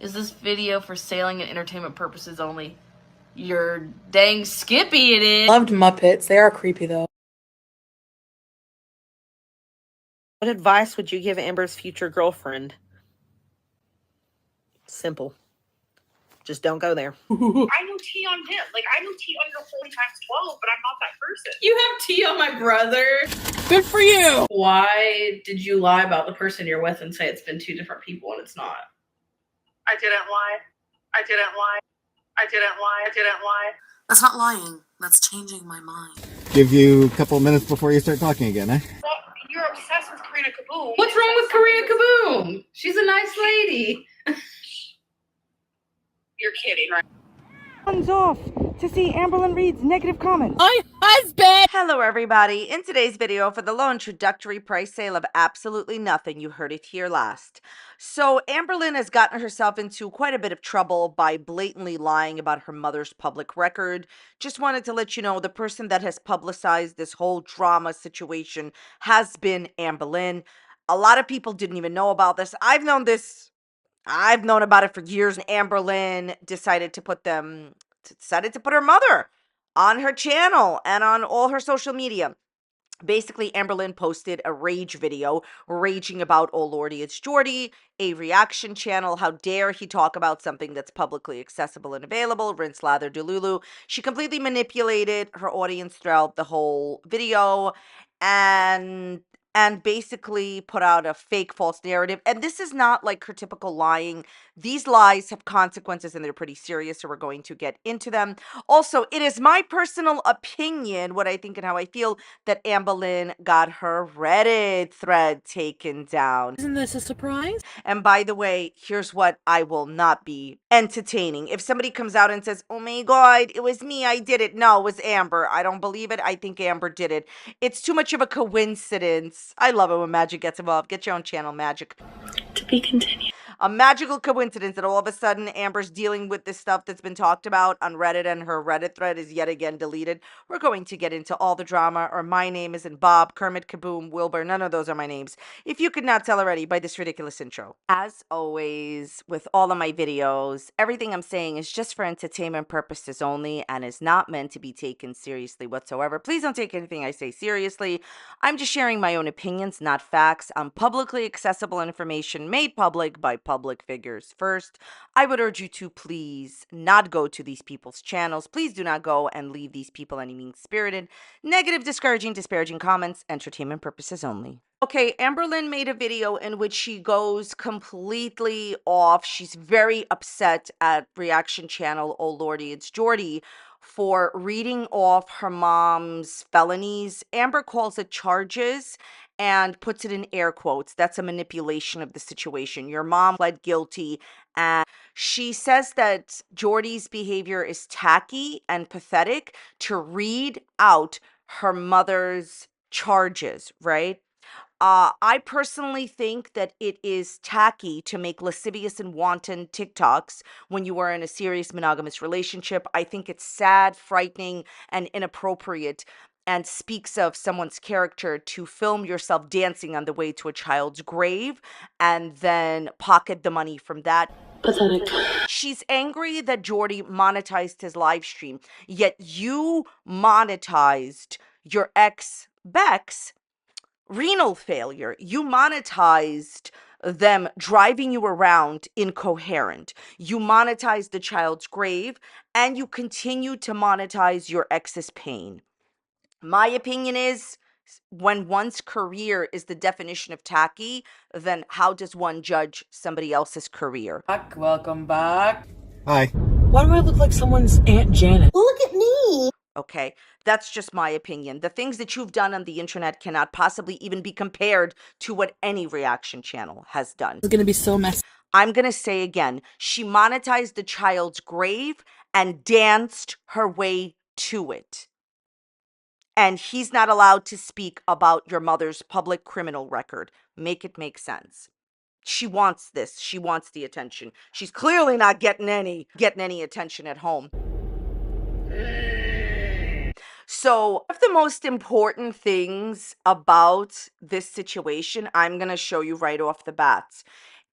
Is this video for sailing and entertainment purposes only? You're dang skippy it is. Loved Muppets. They are creepy though. What advice would you give Amber's future girlfriend? Simple. Just don't go there. I know tea on him. Like, I know tea on your 40 times 12, but I'm not that person. You have tea on my brother. Good for you. Why did you lie about the person you're with and say it's been two different people and it's not? I didn't lie. I didn't lie. I didn't lie. I didn't lie. That's not lying. That's changing my mind. Give you a couple minutes before you start talking again, eh? Well, you're obsessed with Karina Kaboom. What's wrong with Karina Kaboom? She's a nice lady. You're kidding, right? One's off to see Amberlynn Reid's negative comments. My husband! Hello, everybody. In today's video for the low introductory price sale of absolutely nothing, you heard it here last. So Amberlynn has gotten herself into quite a bit of trouble by blatantly lying about her mother's public record. Just wanted to let you know the person that has publicized this whole drama situation has been Amberlynn. A lot of people didn't even know about this. I've known about it for years. Amberlynn decided to put her mother on her channel and on all her social media. Basically, Amberlynn posted a rage video raging about, oh lordy, it's Jordy, a reaction channel. How dare he talk about something that's publicly accessible and available? Rinse, lather, delulu. She completely manipulated her audience throughout the whole video and basically put out a fake false narrative. And this is not like her typical lying. These lies have consequences and they're pretty serious, so we're going to get into them. Also, it is my personal opinion, what I think and how I feel, that Amberlynn got her Reddit thread taken down. Isn't this a surprise? And by the way, here's what I will not be entertaining. If somebody comes out and says, oh my God, it was me, I did it. No, it was Amber. I don't believe it. I think Amber did it. It's too much of a coincidence. I love it when magic gets involved. Get your own channel, magic. To be continued. A magical coincidence that all of a sudden Amber's dealing with this stuff that's been talked about on Reddit and her Reddit thread is yet again deleted. We're going to get into all the drama, or my name isn't Bob, Kermit, Kaboom, Wilbur. None of those are my names. If you could not tell already by this ridiculous intro. As always, with all of my videos, everything I'm saying is just for entertainment purposes only and is not meant to be taken seriously whatsoever. Please don't take anything I say seriously. I'm just sharing my own opinions, not facts, on publicly accessible information made public by public figures. First, I would urge you to please not go to these people's channels. Please do not go and leave these people any mean-spirited, negative, discouraging, disparaging comments. Entertainment purposes only. Okay, Amberlynn made a video in which she goes completely off. She's very upset at reaction channel Oh Lordy, It's Jordy for reading off her mom's felonies. Amber calls it charges and puts it in air quotes. That's a manipulation of the situation. Your mom pled guilty, and she says that Jordy's behavior is tacky and pathetic to read out her mother's charges, right? I personally think that it is tacky to make lascivious and wanton TikToks when you are in a serious monogamous relationship. I think it's sad, frightening, and inappropriate, and speaks of someone's character to film yourself dancing on the way to a child's grave and then pocket the money from that. Pathetic. She's angry that Jordy monetized his live stream, yet you monetized your ex Beck's renal failure. You monetized them driving you around incoherent. You monetized the child's grave, and you continue to monetize your ex's pain. My opinion is, when one's career is the definition of tacky, then how does one judge somebody else's career? Welcome back. Hi. Why do I look like someone's Aunt Janet? Look at me. Okay, that's just my opinion. The things that you've done on the internet cannot possibly even be compared to what any reaction channel has done. It's gonna be so messy. I'm going to say again, she monetized the child's grave and danced her way to it. And he's not allowed to speak about your mother's public criminal record. Make it make sense. She wants this. She wants the attention. She's clearly not getting any attention at home. So, one of the most important things about this situation, I'm going to show you right off the bat.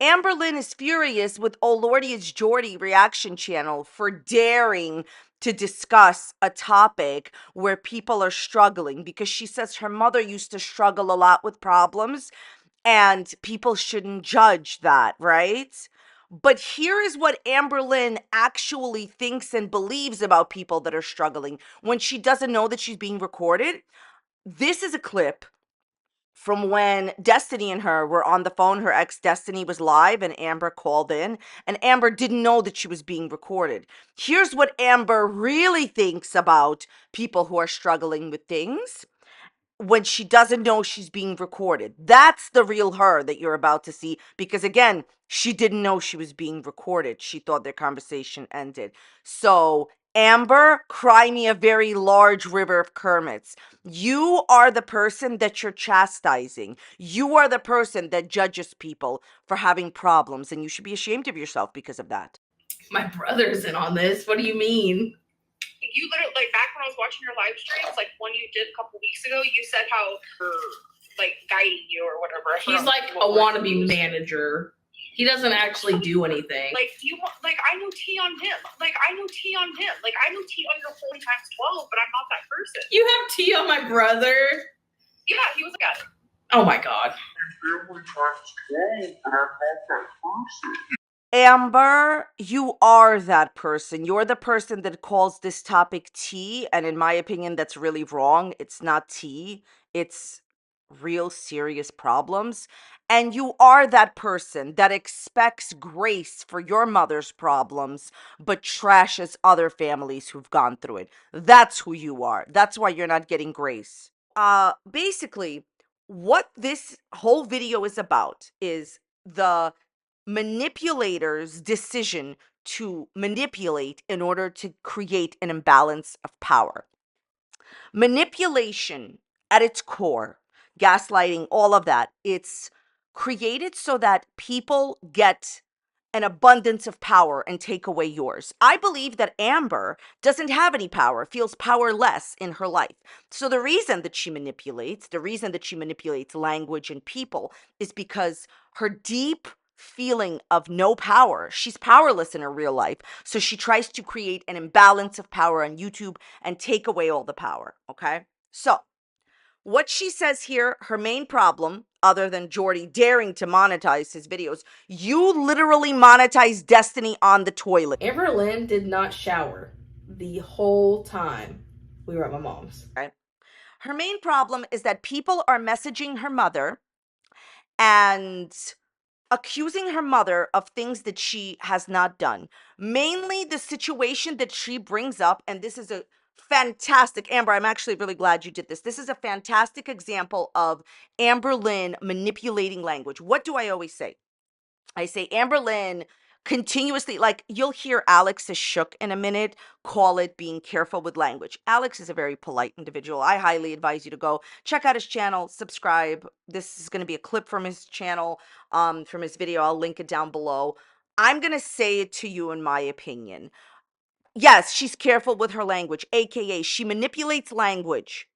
Amberlynn is furious with Oh Lordy It's Jordy reaction channel for daring to discuss a topic where people are struggling, because she says her mother used to struggle a lot with problems and people shouldn't judge that, right? But here is what Amberlynn actually thinks and believes about people that are struggling when she doesn't know that she's being recorded. This is a clip from when Destiny and her were on the phone. Her ex Destiny was live and Amber called in, and Amber didn't know that she was being recorded. Here's what Amber really thinks about people who are struggling with things when she doesn't know she's being recorded. That's the real her that you're about to see, because again, she didn't know she was being recorded. She thought their conversation ended. So Amber, cry me a very large river of Kermits. You are the person that you're chastising. You are the person that judges people for having problems, and you should be ashamed of yourself because of that. My brother's in on this. What do you mean? You literally, like, back when I was watching your live streams, like one you did a couple weeks ago, you said how her, like, guiding you or whatever. He's like a wannabe manager. He doesn't actually do anything. Like, I know T on him. Like, I know T on him. Like, I know T on your whole times 12, but I'm not that person. You have tea on my brother? Yeah, he was like, Oh my god. Amber, you are that person. You're the person that calls this topic tea, and in my opinion, that's really wrong. It's not tea. It's real serious problems. And you are that person that expects grace for your mother's problems, but trashes other families who've gone through it. That's who you are. That's why you're not getting grace. Basically, what this whole video is about is the manipulator's decision to manipulate in order to create an imbalance of power. Manipulation at its core, gaslighting, all of that, it's created so that people get an abundance of power and take away yours. I believe that Amber doesn't have any power, feels powerless in her life. So the reason that she manipulates language and people is because her deep feeling of no power. She's powerless in her real life. So she tries to create an imbalance of power on YouTube and take away all the power. Okay. So what she says here, her main problem, other than Jordy daring to monetize his videos, you literally monetize Destiny on the toilet. Amberlynn did not shower the whole time we were at my mom's. Okay. Her main problem is that people are messaging her mother and accusing her mother of things that she has not done. Mainly the situation that she brings up, and this is a fantastic, Amber, I'm actually really glad you did this. This is a fantastic example of Amberlynn manipulating language. What do I always say? I say Amberlynn continuously, like you'll hear Alex is shook in a minute, call it being careful with language. Alex is a very polite individual. I highly advise you to go check out his channel, subscribe. This is going to be a clip from his channel, from his video. I'll link it down below. I'm going to say it to you in my opinion. Yes, she's careful with her language, aka she manipulates language.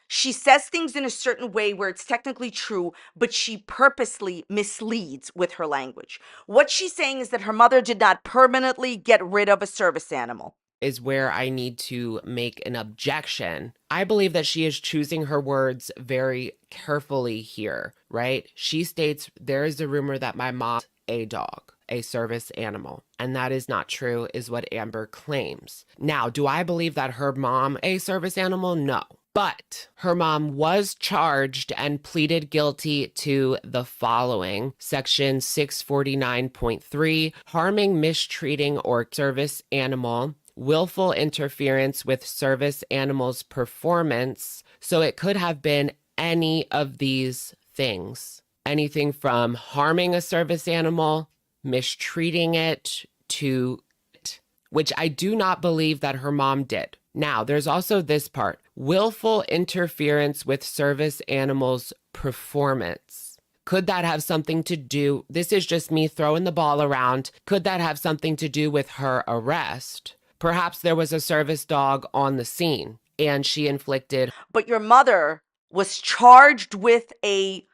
She says things in a certain way where it's technically true, but she purposely misleads with her language. What she's saying is that her mother did not permanently get rid of a service animal. Is where I need to make an objection. I believe that she is choosing her words very carefully here, right? She states, there is a rumor that my mom is a dog, a service animal, and that is not true, is what Amber claims. Now, do I believe that her mom a service animal? No. But her mom was charged and pleaded guilty to the following. Section 649.3, harming, mistreating, or service animal, willful interference with service animal's performance. So it could have been any of these things. Anything from harming a service animal, mistreating it, to it, which I do not believe that her mom did. Now, there's also this part, willful interference with service animals' performance. Could that have something to do, this is just me throwing the ball around, could that have something to do with her arrest? Perhaps there was a service dog on the scene and she inflicted. But your mother was charged with a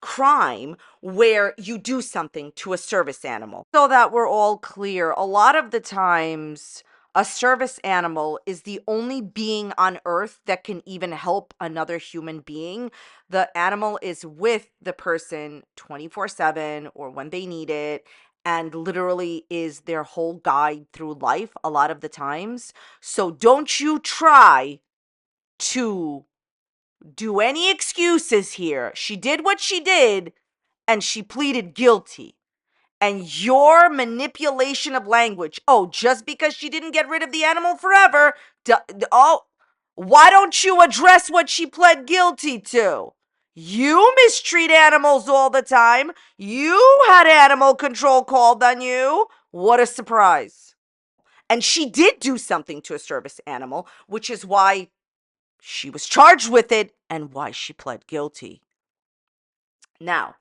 crime where you do something to a service animal. So that we're all clear, a lot of the times a service animal is the only being on earth that can even help another human being. The animal is with the person 24/7 or when they need it, and literally is their whole guide through life a lot of the times. So don't you try to do any excuses here. She did what she did and she pleaded guilty. And your manipulation of language, oh, just because she didn't get rid of the animal forever, why don't you address what she pled guilty to? You mistreat animals all the time. You had animal control called on you. What a surprise. And she did do something to a service animal, which is why she was charged with it and why she pled guilty. Now,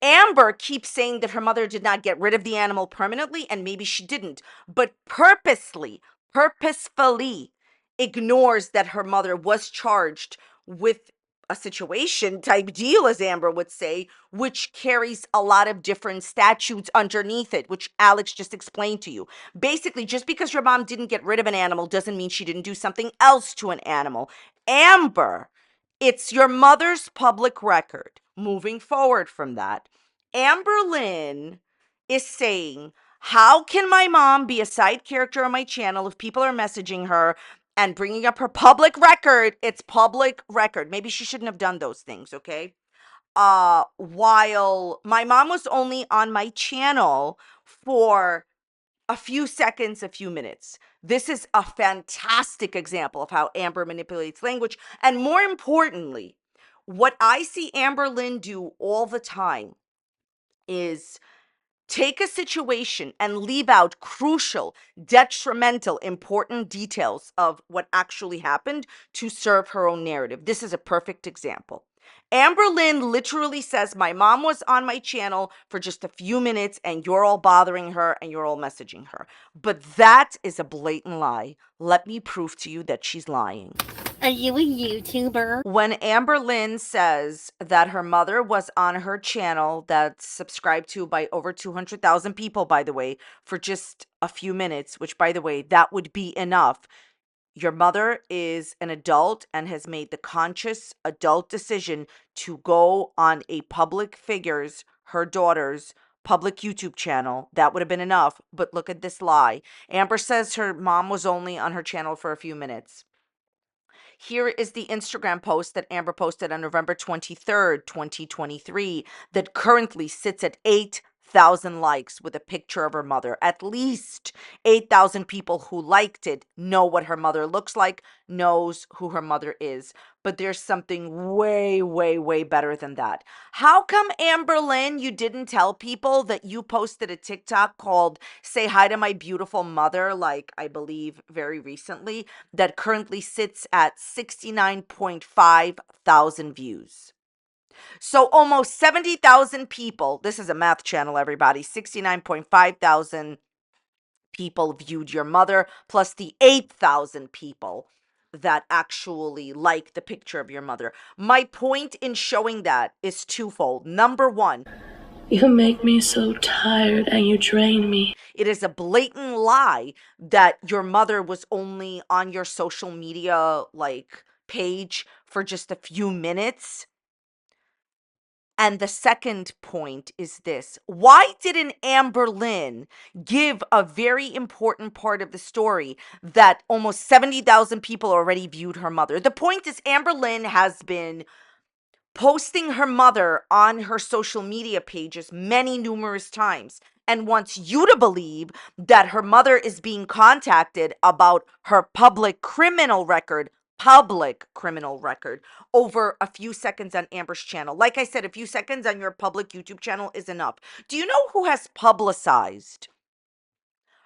Amber keeps saying that her mother did not get rid of the animal permanently, and maybe she didn't, but purposefully ignores that her mother was charged with a situation type deal, as Amber would say, which carries a lot of different statutes underneath it, which Alex just explained to you. Basically, just because your mom didn't get rid of an animal doesn't mean she didn't do something else to an animal. Amber, it's your mother's public record. Moving forward from that, Amberlynn is saying, how can my mom be a side character on my channel if people are messaging her and bringing up her public record? It's public record. Maybe she shouldn't have done those things, okay? While my mom was only on my channel for a few seconds, a few minutes. This is a fantastic example of how Amber manipulates language. And more importantly, what I see Amberlynn do all the time is take a situation and leave out crucial, detrimental, important details of what actually happened to serve her own narrative. This is a perfect example. Amberlynn literally says, my mom was on my channel for just a few minutes and you're all bothering her and you're all messaging her. But that is a blatant lie. Let me prove to you that she's lying. Are you a YouTuber? When Amberlynn says that her mother was on her channel that's subscribed to by over 200,000 people, by the way, for just a few minutes, which, by the way, that would be enough. Your mother is an adult and has made the conscious adult decision to go on a public figure's, her daughter's, public YouTube channel. That would have been enough. But look at this lie. Amber says her mom was only on her channel for a few minutes. Here is the Instagram post that Amber posted on November 23rd, 2023, that currently sits at 8,000 likes with a picture of her mother. At least 8,000 people who liked it know what her mother looks like, knows who her mother is. But there's something way, way, way better than that. How come, Amberlynn, you didn't tell people that you posted a TikTok called Say Hi to My Beautiful Mother, like I believe very recently, that currently sits at 69.5 thousand views? So almost 70,000 people, this is a math channel, everybody, 69.5 thousand people viewed your mother, plus the 8,000 people that actually like the picture of your mother. My point in showing that is twofold. Number one, You make me so tired and you drain me. it is a blatant lie that your mother was only on your social media page for just a few minutes. And the second point is this. Why didn't Amberlynn give a very important part of the story that almost 70,000 people already viewed her mother? The point is Amberlynn has been posting her mother on her social media pages numerous times and wants you to believe that her mother is being contacted about her public criminal record over a few seconds on Amber's channel. Like I said, a few seconds on your public YouTube channel is enough. Do you know who has publicized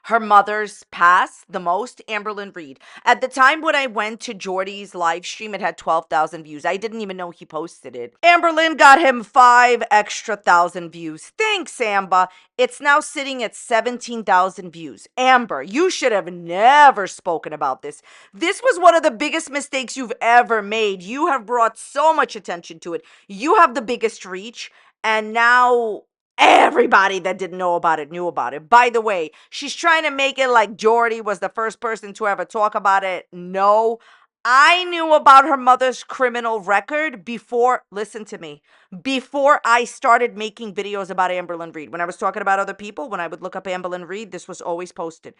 her mother's past the most? Amberlynn Reid. At the time when I went to Jordy's live stream, it had 12,000 views. I didn't even know he posted it. Amberlynn got him 5 extra thousand views. Thanks, Amber. It's now sitting at 17,000 views. Amber, you should have never spoken about this. This was one of the biggest mistakes you've ever made. You have brought so much attention to it. You have the biggest reach, And now everybody that didn't know about it knew about it. By the way, she's trying to make it like Jordy was the first person to ever talk about it. No, I knew about her mother's criminal record before, listen to me, before I started making videos about Amberlynn Reid. When I was talking about other people, when I would look up Amberlynn Reid, this was always posted.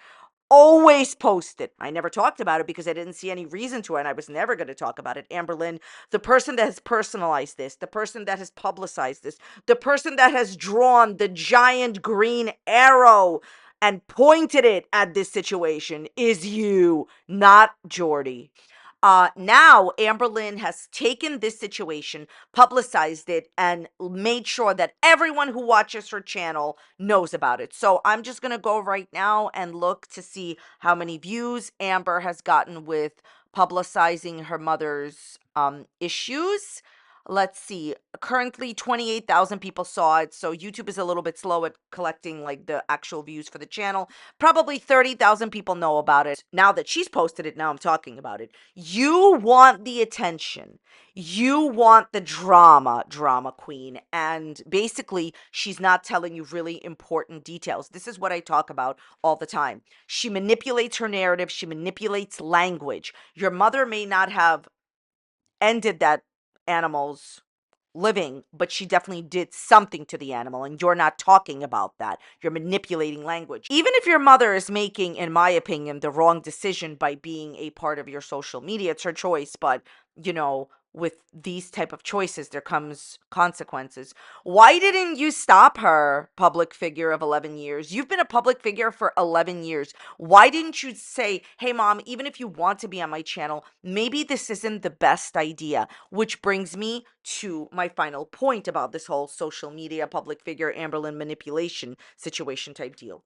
Always posted. I never talked about it because I didn't see any reason to, and I was never going to talk about it. Amberlynn, the person that has personalized this, the person that has publicized this, the person that has drawn the giant green arrow and pointed it at this situation is you, not Jordy. Now Amberlynn has taken this situation, publicized it, and made sure that everyone who watches her channel knows about it. So I'm just going to go right now and look to see how many views Amber has gotten with publicizing her mother's issues. Let's see. Currently 28,000 people saw it, so YouTube is a little bit slow at collecting like the actual views for the channel. Probably 30,000 people know about it. Now that she's posted it, now I'm talking about it. You want the attention. You want the drama queen. And basically, she's not telling you really important details. This is what I talk about all the time. She manipulates her narrative. She manipulates language. Your mother may not have ended that animal's living, but she definitely did something to the animal, and you're not talking about that. You're manipulating language. Even if your mother is making, in my opinion, the wrong decision by being a part of your social media, it's her choice, but you know, with these type of choices there comes consequences. Why didn't you stop her, public figure of 11 years? You've been a public figure for 11 years. Why didn't you say, hey mom, even if you want to be on my channel, maybe this isn't the best idea? Which brings me to my final point about this whole social media public figure Amberlynn manipulation situation type deal.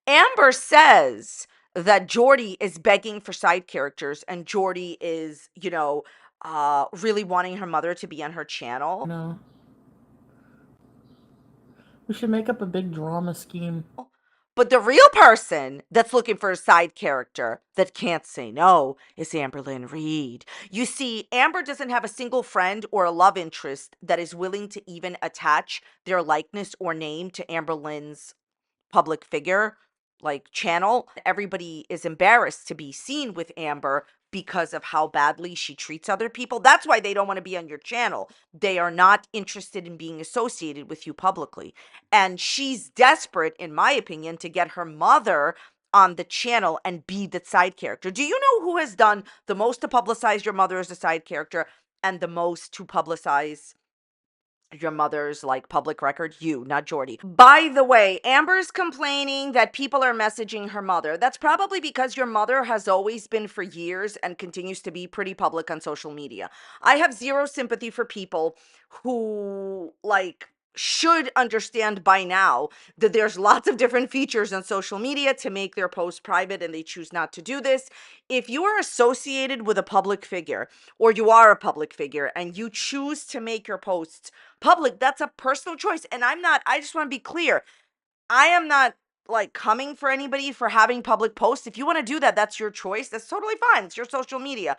Amber says that Jordy is begging for side characters, and Jordy is, you know, really wanting her mother to be on her channel. No. We should make up a big drama scheme. But the real person that's looking for a side character that can't say no is Amberlynn Reid. You see, Amber doesn't have a single friend or a love interest that is willing to even attach their likeness or name to Amberlynn's public figure like channel. Everybody is embarrassed to be seen with Amber because of how badly she treats other people. That's why they don't want to be on your channel. They are not interested in being associated with you publicly. And she's desperate, in my opinion, to get her mother on the channel and be the side character. Do you know who has done the most to publicize your mother as a side character and the most to publicize your mother's like public record? You, not Jordy. By the way, Amber's complaining that people are messaging her mother. That's probably because your mother has always been for years and continues to be pretty public on social media. I have zero sympathy for people who like should understand by now that there's lots of different features on social media to make their posts private, and they choose not to do this. If you are associated with a public figure, or you are a public figure and you choose to make your posts public, that's a personal choice. And I just want to be clear, I am not like coming for anybody for having public posts. If you want to do that, that's your choice. That's totally fine. It's your social media.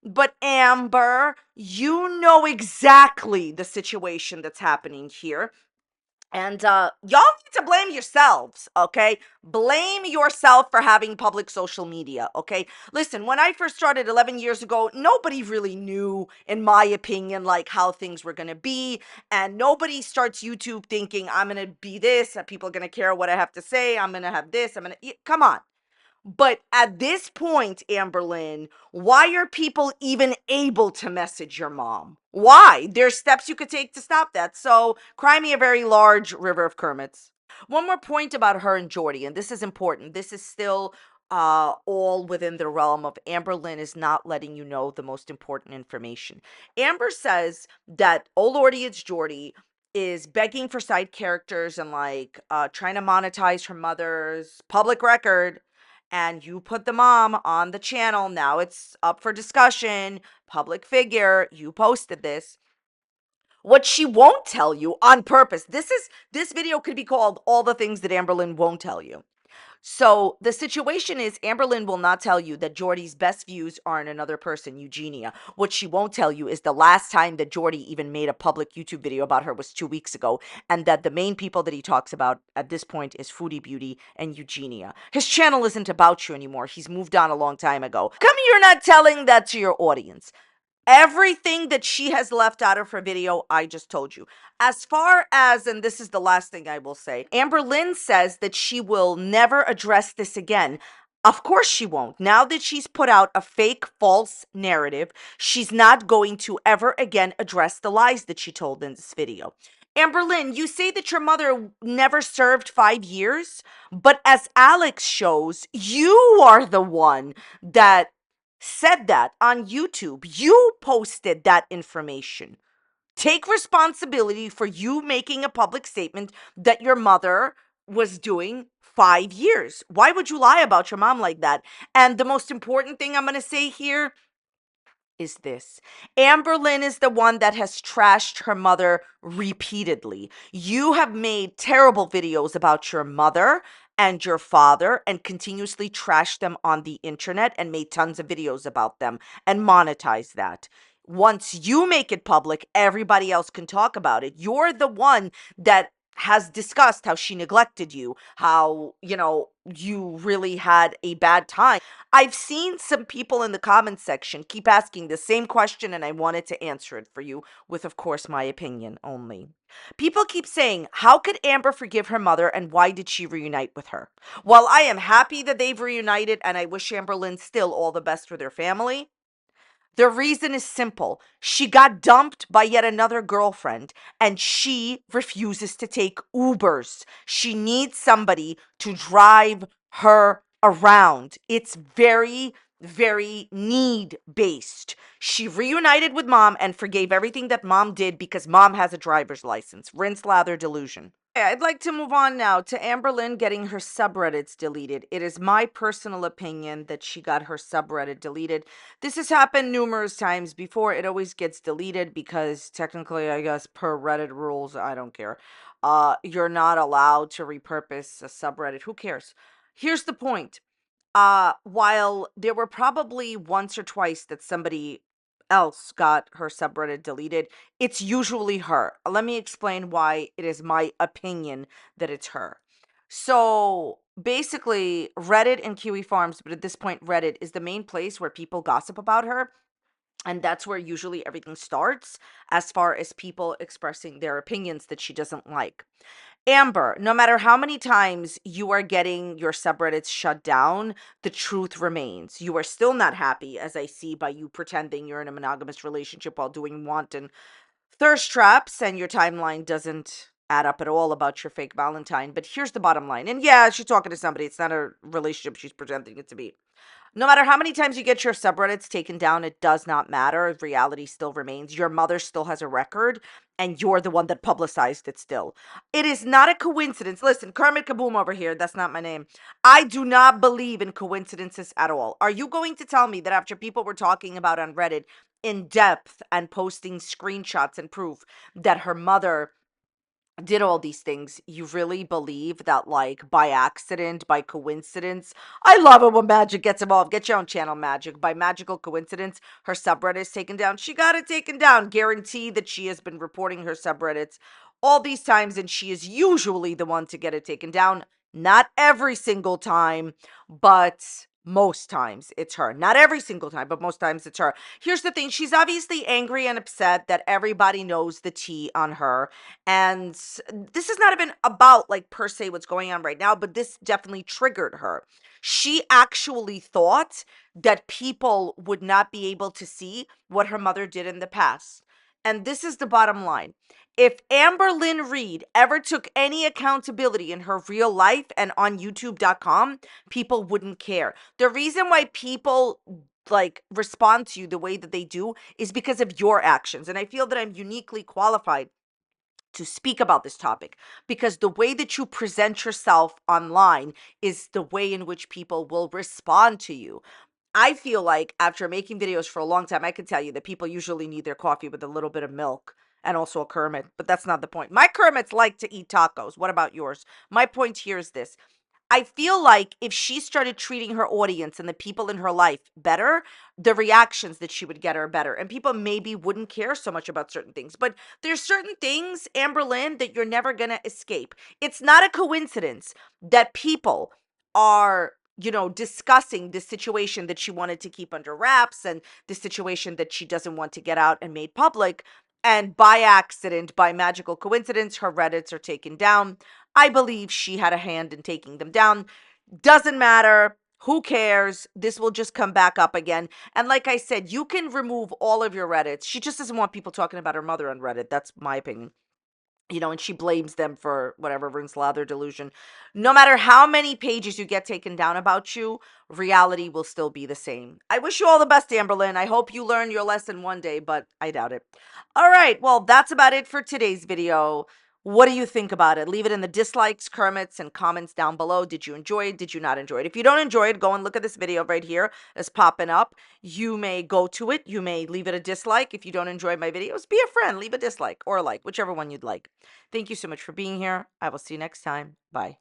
But Amber, you know exactly the situation that's happening here. And y'all need to blame yourselves, okay? Blame yourself for having public social media, okay? Listen, when I first started 11 years ago, nobody really knew, in my opinion, like how things were going to be. And nobody starts YouTube thinking, I'm going to be this, that people are going to care what I have to say, I'm going to have this, come on. But at this point, Amberlynn, why are people even able to message your mom? Why? There's steps you could take to stop that. So cry me a very large river of Kermits. One more point about her and Jordy, and this is important. This is still all within the realm of Amberlynn is not letting you know the most important information. Amber says that, oh lordy, it's Jordy, is begging for side characters and like trying to monetize her mother's public record. And you put the mom on the channel. Now it's up for discussion. Public figure, you posted this. What she won't tell you on purpose. This video could be called All the Things That Amberlynn Won't Tell You. So the situation is Amberlynn will not tell you that Jordy's best views are in another person, Eugenia. What she won't tell you is the last time that Jordy even made a public YouTube video about her was 2 weeks ago, and that the main people that he talks about at this point is Foodie Beauty and Eugenia. His channel isn't about you anymore. He's moved on a long time ago. Come, you're not telling that to your audience. Everything that she has left out of her video, I just told you. As far as, and this is the last thing I will say, Amberlynn says that she will never address this again. Of course she won't. Now that she's put out a fake, false narrative, she's not going to ever again address the lies that she told in this video. Amberlynn, you say that your mother never served 5 years, but as Alex shows, you are the one that said that on YouTube. You posted that information. Take responsibility for you making a public statement that your mother was doing 5 years. Why would you lie about your mom like that? And the most important thing I'm going to say here is this. Amberlynn is the one that has trashed her mother repeatedly. You have made terrible videos about your mother and your father and continuously trashed them on the internet and made tons of videos about them and monetize that. Once you make it public, everybody else can talk about it. You're the one that has discussed how she neglected you, how, you really had a bad time. I've seen some people in the comments section keep asking the same question, and I wanted to answer it for you with, of course, my opinion only. People keep saying, how could Amber forgive her mother, and why did she reunite with her? Well, I am happy that they've reunited, and I wish Amberlynn still all the best for their family. The reason is simple. She got dumped by yet another girlfriend, and she refuses to take Ubers. She needs somebody to drive her around. It's very, very need-based. She reunited with mom and forgave everything that mom did because mom has a driver's license. Rinse, lather, delusion. I'd like to move on now to Amberlynn getting her subreddits deleted. It is my personal opinion that she got her subreddit deleted. This has happened numerous times before. It always gets deleted because technically, I guess, per Reddit rules, I don't care. You're not allowed to repurpose a subreddit. Who cares? Here's the point. While there were probably once or twice that somebody else got her subreddit deleted, it's usually her. Let me explain why it is my opinion that it's her. So basically, Reddit and Kiwi Farms, but at this point, Reddit is the main place where people gossip about her. And that's where usually everything starts as far as people expressing their opinions that she doesn't like. Amber, no matter how many times you are getting your subreddits shut down, the truth remains. You are still not happy, as I see by you pretending you're in a monogamous relationship while doing wanton thirst traps, and your timeline doesn't add up at all about your fake Valentine. But here's the bottom line. And yeah, she's talking to somebody. It's not a relationship she's pretending it to be. No matter how many times you get your subreddits taken down, it does not matter. Reality still remains. Your mother still has a record, and you're the one that publicized it still. It is not a coincidence. Listen, Kermit Kaboom over here, that's not my name. I do not believe in coincidences at all. Are you going to tell me that after people were talking about on Reddit in depth and posting screenshots and proof that her mother did all these things, you really believe that, like, by accident, by coincidence? I love it when magic gets involved. Get your own channel, Magic. By magical coincidence, her subreddit is taken down. She got it taken down. Guarantee that she has been reporting her subreddits all these times, and she is usually the one to get it taken down. Not every single time, but most times it's her. Not every single time, but most times it's her. Here's the thing. She's obviously angry and upset that everybody knows the tea on her. And this is not even about, like, per se what's going on right now, but this definitely triggered her. She actually thought that people would not be able to see what her mother did in the past. And this is the bottom line. If Amberlynn Reid ever took any accountability in her real life and on YouTube.com, people wouldn't care. The reason why people respond to you the way that they do is because of your actions. And I feel that I'm uniquely qualified to speak about this topic because the way that you present yourself online is the way in which people will respond to you. I feel like after making videos for a long time, I can tell you that people usually need their coffee with a little bit of milk and also a Kermit, but that's not the point. My Kermits like to eat tacos. What about yours? My point here is this. I feel like if she started treating her audience and the people in her life better, the reactions that she would get are better. And people maybe wouldn't care so much about certain things. But there's certain things, Amberlynn, that you're never going to escape. It's not a coincidence that people are, discussing this situation that she wanted to keep under wraps and the situation that she doesn't want to get out and made public. And by accident, by magical coincidence, her Reddits are taken down. I believe she had a hand in taking them down. Doesn't matter. Who cares? This will just come back up again. And like I said, you can remove all of your Reddits. She just doesn't want people talking about her mother on Reddit. That's my opinion. And she blames them for whatever, Rinslather delusion. No matter how many pages you get taken down about you, reality will still be the same. I wish you all the best, Amberlynn. I hope you learn your lesson one day, but I doubt it. All right, well, that's about it for today's video. What do you think about it? Leave it in the dislikes, Kermits, and comments down below. Did you enjoy it? Did you not enjoy it? If you don't enjoy it, go and look at this video right here. It's popping up. You may go to it. You may leave it a dislike. If you don't enjoy my videos, be a friend. Leave a dislike or a like, whichever one you'd like. Thank you so much for being here. I will see you next time. Bye.